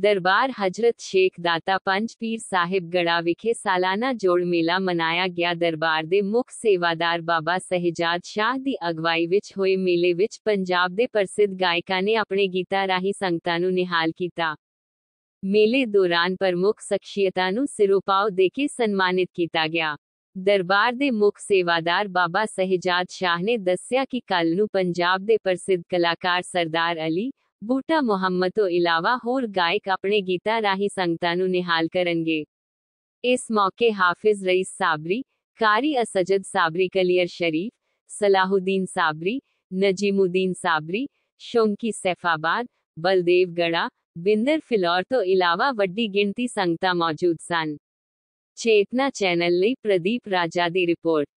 ਦਰਬਾਰ ਹਜ਼ਰਤ ਸ਼ੇਖ ਦਾਤਾ ਪੰਜ ਪੀਰ ਸਾਹਿਬ ਗੜਾ ਵਿਖੇ ਸਾਲਾਨਾ ਜੋੜ ਮੇਲਾ ਮਨਾਇਆ ਗਿਆ। ਦਰਬਾਰ ਦੇ ਮੁੱਖ ਸੇਵਾਦਾਰ ਬਾਬਾ ਸਹਿਜਾਦ ਸ਼ਾਹ ਦੀ ਅਗਵਾਈ ਵਿੱਚ ਹੋਏ ਮੇਲੇ ਵਿੱਚ ਪੰਜਾਬ ਦੇ ਪ੍ਰਸਿੱਧ ਗਾਇਕਾਂ ਨੇ ਆਪਣੇ ਗੀਤਾਂ ਰਾਹੀਂ ਸੰਗਤਾਂ ਨੂੰ ਨਿਹਾਲ ਕੀਤਾ। ਮੇਲੇ ਦੌਰਾਨ ਪ੍ਰਮੁੱਖ ਸ਼ਖਸੀਅਤਾਂ ਨੂੰ ਸਿਰੋਪਾਓ ਦੇ ਕੇ ਸਨਮਾਨਿਤ ਕੀਤਾ ਗਿਆ। ਦਰਬਾਰ ਦੇ ਮੁੱਖ ਸੇਵਾਦਾਰ ਬਾਬਾ ਸਹਿਜਾਦ ਸ਼ਾਹ ਨੇ ਦੱਸਿਆ ਕਿ ਕੱਲ੍ਹ ਨੂੰ ਪੰਜਾਬ ਦੇ ਪ੍ਰਸਿੱਧ ਕਲਾਕਾਰ ਸਰਦਾਰ ਅਲੀ ਬੂਟਾ ਮੁਹੰਮਦ ਤੋਂ ਇਲਾਵਾ ਹੋਰ ਗਾਇਕ ਆਪਣੇ ਗੀਤਾਂ ਰਾਹੀਂ ਸੰਗਤਾਂ ਨੂੰ ਨਿਹਾਲ ਕਰਨਗੇ। ਇਸ ਮੌਕੇ ਹਾਫਿਜ਼ ਰਈਸ ਸਾਬਰੀ, ਕਾਰੀ ਅਸਜਦ ਸਾਬਰੀ, ਕਲੀਅਰ ਸ਼ਰੀਫ, ਸਲਾਹੁਦੀਨ ਸਾਬਰੀ, ਨਜੀਮੁਦੀਨ ਸਾਬਰੀ, ਸ਼ੌਂਕੀ ਸੈਫਾਬਾਦ, ਬਲਦੇਵ ਗੜਾ, ਬਿੰਦਰ ਫਿਲੌਰ ਤੋਂ ਇਲਾਵਾ ਵੱਡੀ ਗਿਣਤੀ ਸੰਗਤਾਂ ਮੌਜੂਦ ਸਨ। ਚੇਤਨਾ ਚੈਨਲ ਲਈ ਪ੍ਰਦੀਪ ਰਾਜਾ ਦੀ ਰਿਪੋਰਟ।